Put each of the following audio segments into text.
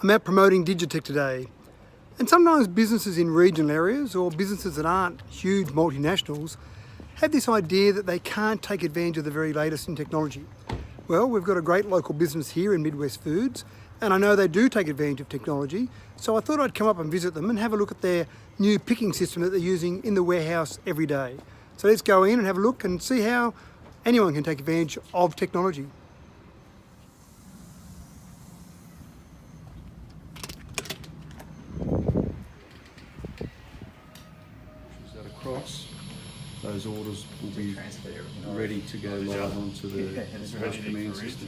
I'm out promoting diga.tech today, and sometimes businesses in regional areas or businesses that aren't huge multinationals have this idea that they can't take advantage of the very latest in technology. Well, we've got a great local business here in Midwest Foods, and I know they do take advantage of technology, so I thought I'd come up and visit them and have a look at their new picking system that they're using in the warehouse every day. So let's go in and have a look and see how anyone can take advantage of technology. That across, those orders will be ready to go live onto the command system.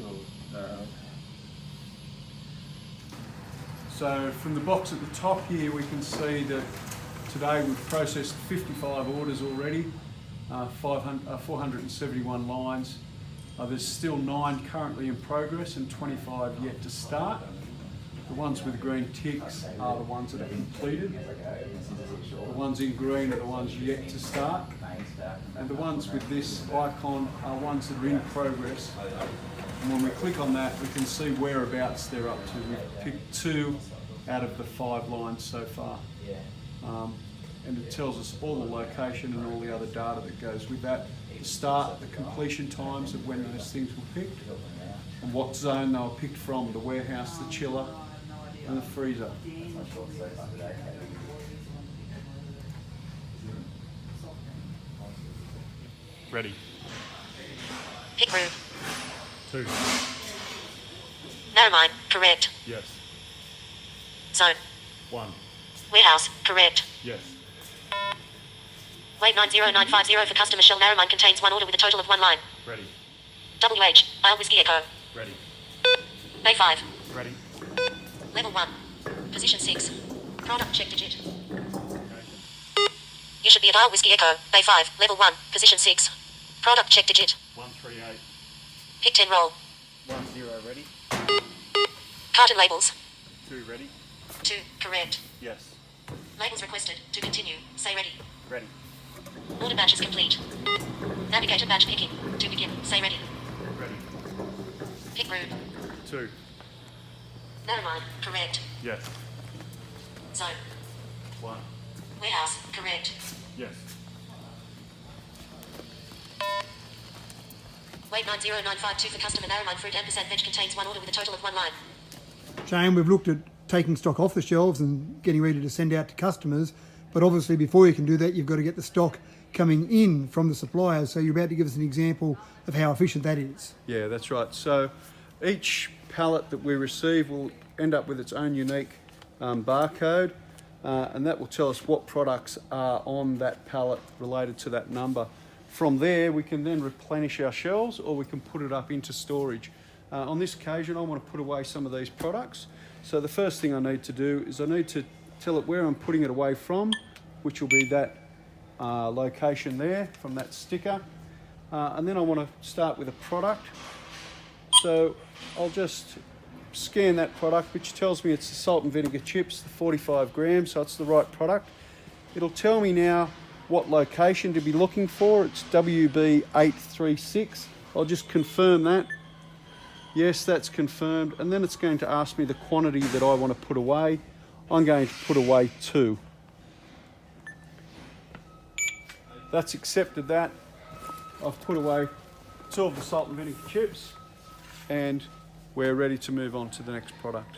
So from the box at the top here, we can see that today we've processed 55 orders already, 471 lines. There's still 9 currently in progress and 25 yet to start. The ones with green ticks are the ones that are completed. The ones in green are the ones yet to start. And the ones with this icon are ones that are in progress. And when we click on that, we can see whereabouts they're up to. We've picked 2 out of the 5 lines so far. And it tells us all the location and all the other data that goes with that. The start, the completion times of when those things were picked, and what zone they were picked from, the warehouse, the chiller, and the freezer. Ready. Pick room. 2. Narrow mine, correct. Yes. Zone. 1. Warehouse, correct. Yes. Wait 90950 for customer shell. Narrow mine contains 1 order with a total of 1 line. Ready. WH, Isle Whiskey Echo. Ready. Bay 5. Ready. Level 1. Position 6. Product check digit. Okay. You should be at Isle Whiskey Echo. Bay 5. Level 1. Position 6. Product check digit. 138. Pick 10 roll. 10 ready. Carton labels. 2 ready. 2. Correct. Yes. Labels requested. To continue. Say ready. Ready. Order batch is complete. Navigator batch picking. To begin. Say ready. Ready. Pick room. 2. Narrow mine. Correct. Yes. Zone. 1. Warehouse. Correct. Yes. Wait 90952 for customer. Narrow mine fruit ampersand veg contains 1 order with a total of 1 line. Shane, we've looked at taking stock off the shelves and getting ready to send out to customers, but obviously before you can do that, you've got to get the stock coming in from the suppliers. So you're about to give us an example of how efficient that is. Yeah, that's right. So each pallet that we receive will end up with its own unique barcode, and that will tell us what products are on that pallet related to that number. From there, we can then replenish our shelves, or we can put it up into storage. On this occasion, I want to put away some of these products. So the first thing I need to do is I need to tell it where I'm putting it away from, which will be that location there from that sticker. And then I want to start with a product. So I'll just scan that product, which tells me it's the salt and vinegar chips, the 45 grams, so it's the right product. It'll tell me now what location to be looking for. It's WB836. I'll just confirm that. Yes, that's confirmed. And then it's going to ask me the quantity that I want to put away. I'm going to put away 2. That's accepted that. I've put away 2 of the salt and vinegar chips, and we're ready to move on to the next product.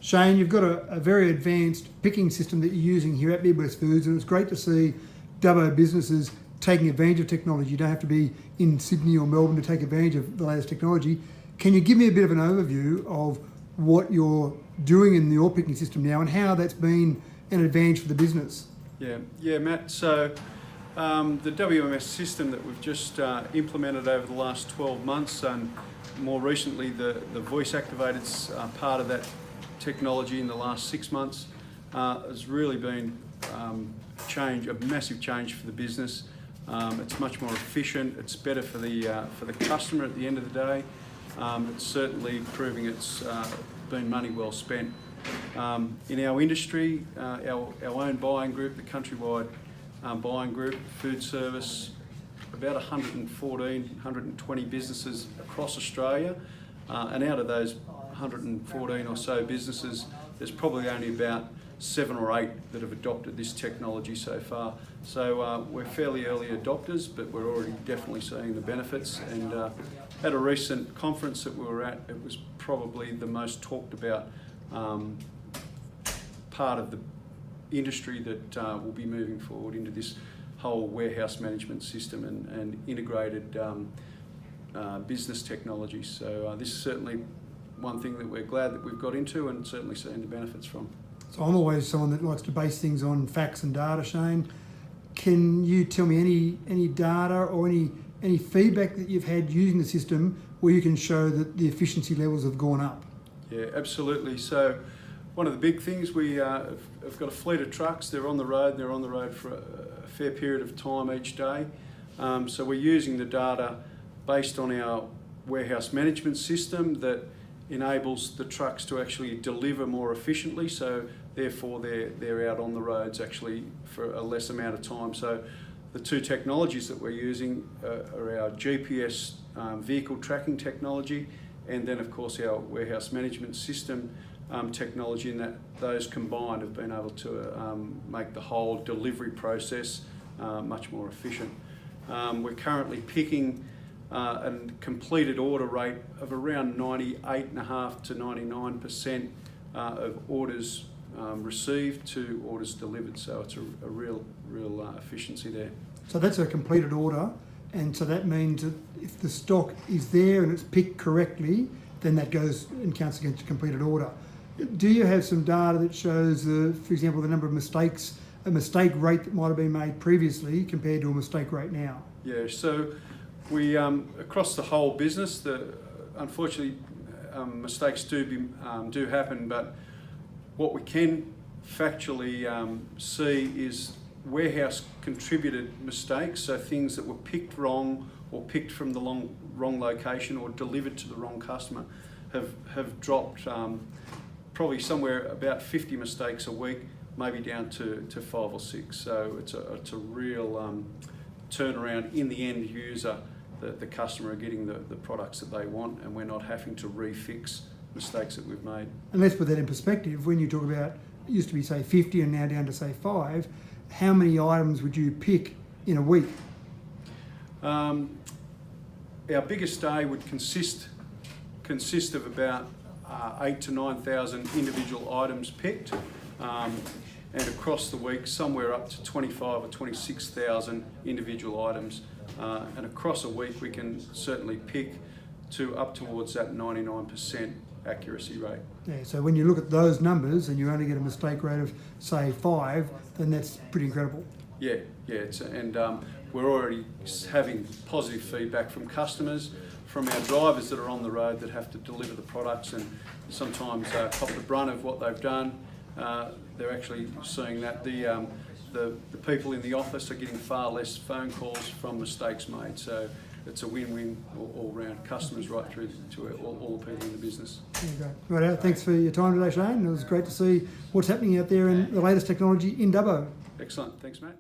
Shane, you've got a very advanced picking system that you're using here at Midwest Foods, and it's great to see Dubbo businesses taking advantage of technology. You don't have to be in Sydney or Melbourne to take advantage of the latest technology. Can you give me a bit of an overview of what you're doing in your picking system now and how that's been an advantage for the business? Yeah, Matt. So the WMS system that we've just implemented over the last 12 months, and more recently the voice activated part of that technology in the last 6 months, has really been a massive change for the business. It's much more efficient. It's better for the customer at the end of the day. It's certainly proving it's been money well spent. In our industry, our own buying group, the countrywide buying group, food service, about 120 businesses across Australia, and out of those 114 or so businesses, there's probably only about 7 or 8 that have adopted this technology so far. So we're fairly early adopters, but we're already definitely seeing the benefits. And at a recent conference that we were at, it was probably the most talked about part of the industry that will be moving forward into this whole warehouse management system and integrated business technology. So this is certainly one thing that we're glad that we've got into and certainly seeing the benefits from. So I'm always someone that likes to base things on facts and data, Shane. Can you tell me any data or any feedback that you've had using the system where you can show that the efficiency levels have gone up? Yeah, absolutely. So one of the big things, we have got a fleet of trucks. They're on the road. They're on the road for a fair period of time each day. So we're using the data based on our warehouse management system that enables the trucks to actually deliver more efficiently. So therefore they're out on the roads actually for a less amount of time. So the two technologies that we're using are our GPS vehicle tracking technology, and then of course our warehouse management system technology, and that those combined have been able to make the whole delivery process much more efficient. We're currently picking a completed order rate of around 98.5% to 99% of orders received to orders delivered. So it's a real efficiency there. So that's a completed order, and so that means that if the stock is there and it's picked correctly, then that goes and counts against a completed order. Do you have some data that shows, for example, the number of mistakes, a mistake rate that might have been made previously compared to a mistake rate now? Yeah, so we, across the whole business, unfortunately mistakes do happen, but what we can factually see is warehouse contributed mistakes, so things that were picked wrong or picked from the wrong location or delivered to the wrong customer have dropped probably somewhere about 50 mistakes a week, maybe down to 5 or 6. So it's a real turnaround in the end user. The customer are getting the products that they want, and we're not having to refix mistakes that we've made. And let's put that in perspective. When you talk about, it used to be say 50 and now down to say 5, how many items would you pick in a week? Our biggest day would consist of about 8,000 to 9,000 individual items picked, and across the week somewhere up to 25 or 26,000 individual items, and across a week we can certainly pick to up towards that 99% accuracy rate. Yeah, so when you look at those numbers and you only get a mistake rate of say 5, then that's pretty incredible. Yeah, we're already having positive feedback from customers, from our drivers that are on the road that have to deliver the products and sometimes cop the brunt of what they've done. They're actually seeing that the people in the office are getting far less phone calls from mistakes made. So it's a win-win all round, customers right through to all the people in the business. There you go. Right, thanks for your time today, Shane. It was great to see what's happening out there in the latest technology in Dubbo. Excellent. Thanks, Matt.